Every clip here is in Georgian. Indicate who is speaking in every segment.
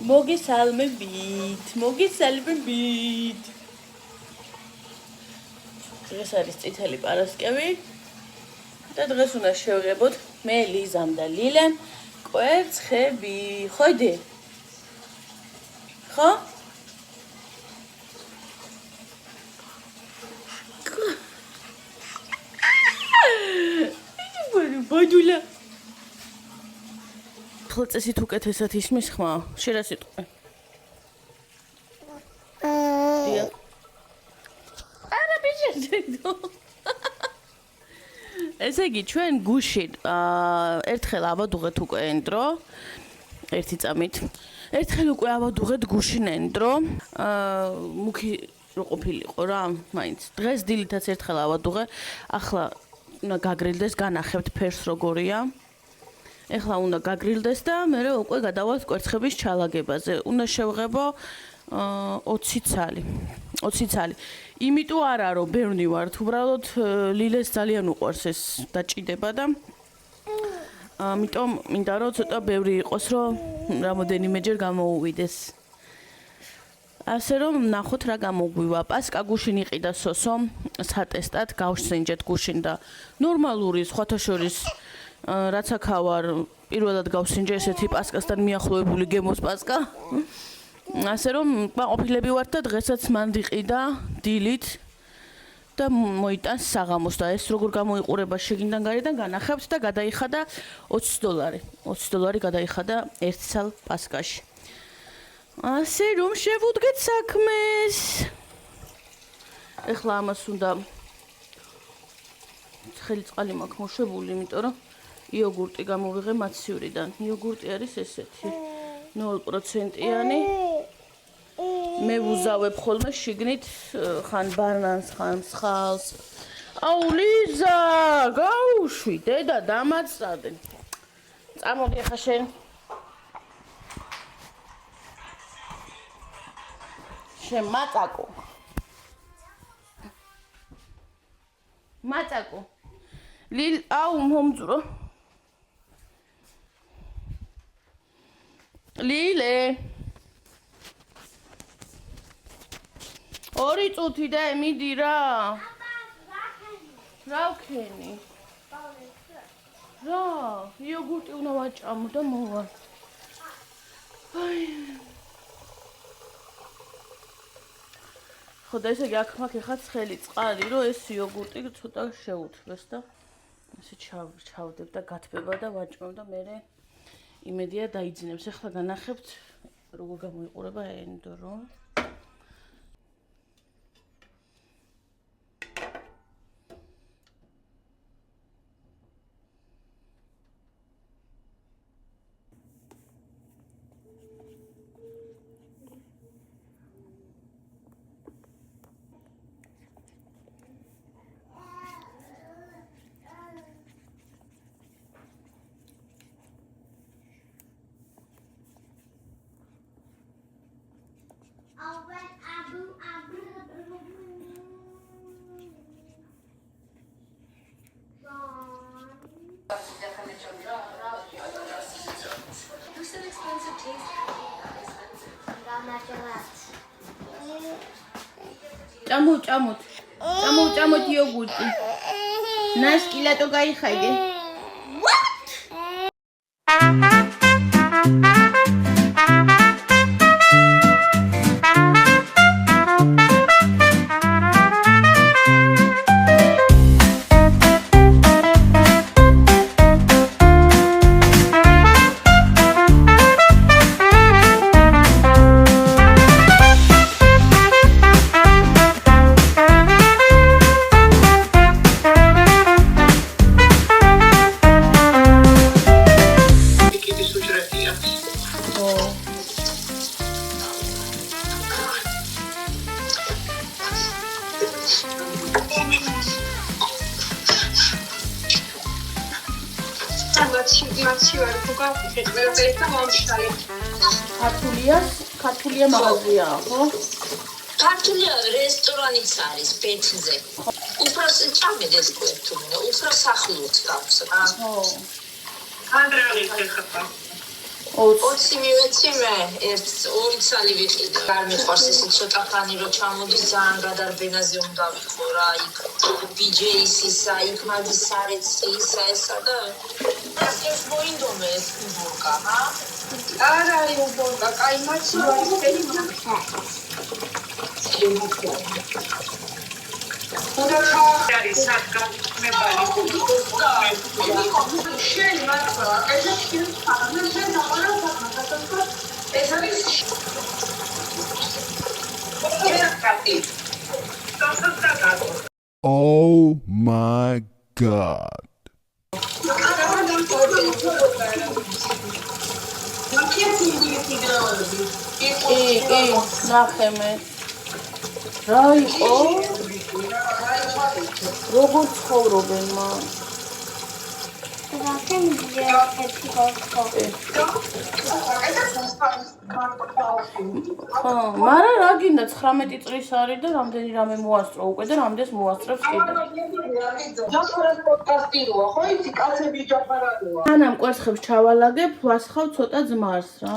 Speaker 1: მოგესალმებით. დღეს არის წითელი პარასკევი და დღეს უნდა შევღებოთ მე, ლიზამ და ლილემ კვერცხები. ხოდი? ხო? ბოდულა. ხო წესით უკეთესად ისმის ხმა, შენ რა სიტყვი? დიახ. არა ბიჭო. ესე იგი ჩვენ გუშინ ერთხელ ავადუღეთ უკვე ენდრო, ერთი წამით. ერთხელ უკვე ავადუღეთ გუშინ ენდრო. მუქი რო ყოფილიყო რა, მაინც. დღეს დილითაც ერთხელ ავადუღე. ახლა უნდა გაგრილდეს, განახებთ ფერს როგორია. ეხლა უნდა გაგრილდეს და მე უკვე გადავალთ კვერცხების ჩალაგებაზე. უნდა შევღებო 20 ცალი. 20 ცალი. იმიტომ არა რომ ბევრი ვართ, უბრალოდ ლილეს ძალიან უყვარს ეს დაჭიდება და ამიტომ მინდა რომ ცოტა ბევრი იყოს, რომ რამოდენიმეჯერ გამოუვიდეს. ასე რომ ნახოთ რა გამოგვივა. პასკა გუშინ იყიდა სოსო, სატესტად გავშენჯეთ გუშინ და ნორმალური სხვათა შორის რაც აქავარ პირველად გავსინჯე ესეთი პასკასთან მიახლოებული გემოს პასკა. ასე რომ ყოფილები ვართ და დღესაც მან ვიყიდა დილით და მოიტანს საღამოს და ეს როგორ გამოიყურება შიგნიდან გარედან განახებთ და გადაიხადა $20. $20 გადაიხადა ერთ ცალ პასკაში. ასე რომ შევუდგეთ საქმეს. ეხლა ამას უნდა ცხელი წყალი მაქვს მოშებული, იმიტომ რომ იოგურტი გამოვიღე მაცივრიდან. იოგურტი არის ესეთი 0%-იანი. მე ვუზავებ ხოლმე შიგნით ხან ბანანს, ხან სხალს. აუ ლიზა, გაუშვი, დედა დამაცადე. წამოდი ახლა შენ. შენ მაწაკო. მაწაკო. ლილ, აუ მომძრო. ლილე. 2 წუთი და მიდი რა. რა ვქენი? რა, იოგურტი უნდა ვაჭამო და მოვა. აი. ხო და ესე იგი აქ მაქვს ახლა ცხელი წყალი, რომ ეს იოგურტი ცოტა შეუთვეს და ესე ჩავდებ და გათბება და ვაჭმევ და მე იმედია დაიძინებს. ახლა განახებთ როგორ გამოიყურება ენდრო. ჭამოთ იოგურტი. ნასკილატო გაიხაიდე. What? ქართულია მაღაზია, ხო?
Speaker 2: ქართულია რესტორანიც არის ბეთზე. უბრალოდ ჭამედეს კვერთხი, უბრალოდ სახლოც გავს.
Speaker 1: ხო.
Speaker 3: ანდრეალი ხება.
Speaker 2: 20 მივეცი მე, ორი ცალი ვიყიდე. არ მიყვარს ესე ცოტა ხანი რომ ჩამოდის, ძალიან გადარბენაზე უნდა ვიყო რა, იქ BJ-ის ისა, იქ მაგის სარეცი ისა ესა და ეს მოინდომე ეს უბორკა, ჰა? არ არის უბორკა, კაი მაცი ვაიფერი მაგა. უნდა ჩაახარე სადგა მებალი. შენ მართლა, ეს შენ ფარნე შენ დაყარა ეს არის
Speaker 3: Oh my God.
Speaker 1: ნახე მე. რა იყო? როგორ ცხოვრობენ მან? მაგრამ რა გინდა 19 წლის არის და რამდენი რამე მოასწრო უკვე და რამდენს მოასწრებს კიდე. თანამ კვერცხებს ჩავალაგებ, ვასხავ ცოტა ძმას რა.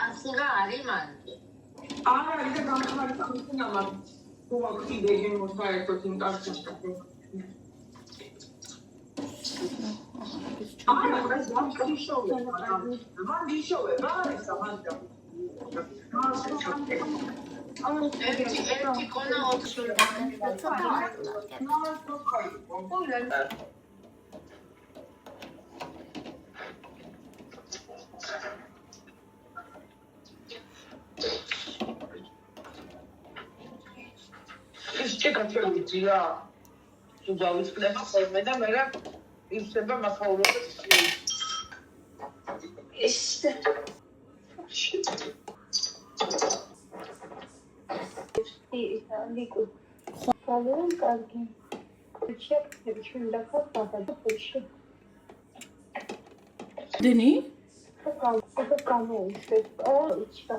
Speaker 2: ასულა არის მან.
Speaker 4: არა, ის გამხმარებელია მაგრამ თუ აქტივი გემოსაერთოდ ინტერესს არა, ეს გამხმარებელია. მან ვიშოვე, რა არის ამაზე? ერთი კონა 4 ის ჩეკათელია თუ დავისკნება ხოლმე და მე რა იხსება მასაურობას ის ლიკუ ხალენ კარგი ჩეკები ჩვენ დახავდა ფუში
Speaker 1: დენი?
Speaker 4: ეს გამოიშეს ოჩა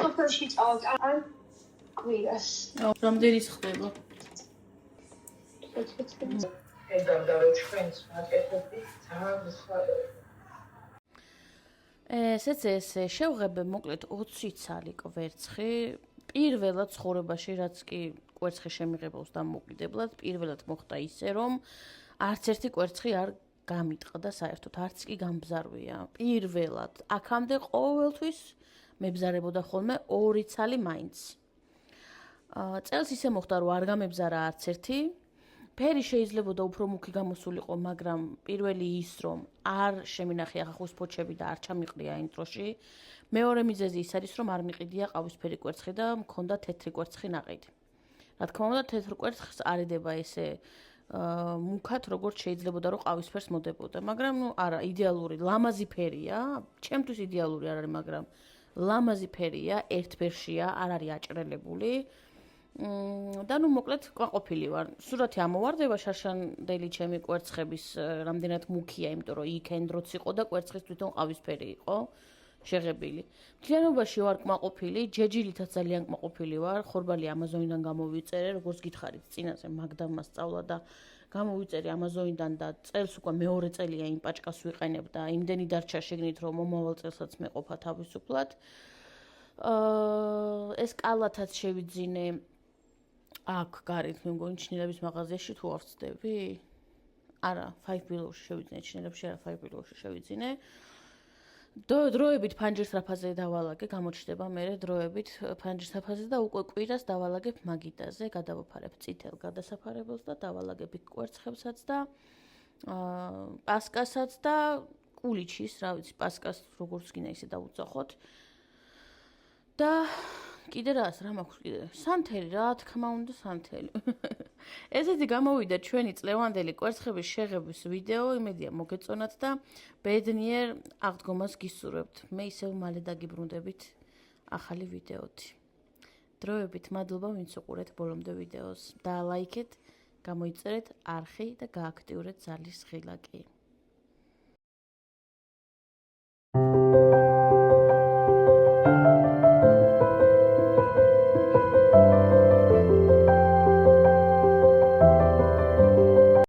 Speaker 4: ფოთოში წავთ ან კვირას.
Speaker 1: რამდენის ხდება?
Speaker 4: ედავდა რომ ჩვენს მაკეტები ძალიან სხვადასხვა.
Speaker 1: ესეც ესე შევღებე მოკლედ 20 ცალი კვერცხი. პირველად ცხოვრებაში რაც კი კვერცხი შემიღებავს დამოუკიდებლად, პირველად მოხდა ისე რომ არც ერთი კვერცხი არ გამიტყდა საერთოდ, არც კი გამბზარვია. პირველად აქამდე ყოველთვის მებზარებოდა ხოლმე 2 ცალი მაინც. წელს ისე მოხდა რომ არ გამებზარა არც ერთი. ფერი შეიძლებოდა უფრო მუქი გამოსულიყო, მაგრამ პირველი ის რომ არ შემინახია ხახუს ფოჩები და არ ჩამიყრია იმ დროში. მეორე მიზეზი ის არის რომ არ მიყიდია ყავისფერი კვერცხი და მქონდა თეთრი კვერცხი ნაყიდი. რა თქმა უნდა, თეთრ კვერცხს არ ედება ესე მუქად როგორც შეიძლებოდა რომ ყავისფერს მოდებოდა, მაგრამ ნუ არა, იდეალური ლამაზი ფერია, ჩემთვის იდეალური არ არის, მაგრამ ლამაზი ფერია, ერთფერშია, არ არის აჭრელებული. და ნუ მოკლედ კვაყოფილი ვარ. სურათი ამოვარდება შარშანდელი ჩემი კვერცხების რამდენად მუქია, იმიტომ რომ იქ ენდროც იყო და კვერცხის თვითონ ყავისფერი იყო შეღებილი. მთლიანობაში ვარ კვაყოფილი, ჯეჯილითაც ძალიან კვაყოფილი ვარ. ხორბალი ამაზონიდან გამოვიწერე, როგორც გითხარით, წინაზე მაგდამ მასწავლა და გამოვიწერე ამაზონიდან და წელს უკვე მეორე წელია იმ პაჭკას ვიყენებ და იმდენი დარჩა შეგნით რომ მომავალ წელსაც მეყოფა თავისუფლად. ეს კალათაც შევიძინე აქ გარეთ მე მგონი ჩინელების მაღაზიაში თუ არ ვცდები? არა, 5 Below-ში შევიძინე, ჩინელებში არა 5 Below-ში შევიძინე. დროებით ფანჯირსაფაზე დავალაგე, გამოჩნდება მე დროებით ფანჯირსაფაზე და უკვე კვირას დავალაგებ მაგიდაზე, გადავაფარებ წითელ გადასაფარებელს და დავალაგებ იქ კვერცხებსაც და პასკასაც და კულიჩის, რა ვიცი, პასკას როგორც გინდა ისე დავუძახოთ. და კიდე რა მაქვს კიდე? სანთელი რა თქმა უნდა სანთელი. ესეთი გამოვიდა ჩვენი წლევანდელი კვერცხების შეღების ვიდეო, იმედია მოგეწონათ და ბედნიერ აღდგომას გისურვებთ. მე ისევ მალე დაგიბრუნდებით ახალი ვიდეოთი. დროებით მადლობა ვინც უყურეთ ბოლომდე ვიდეოს. დაალაიქეთ, გამოიწერეთ არხი და გააქტიურეთ ზალის ღილაკი.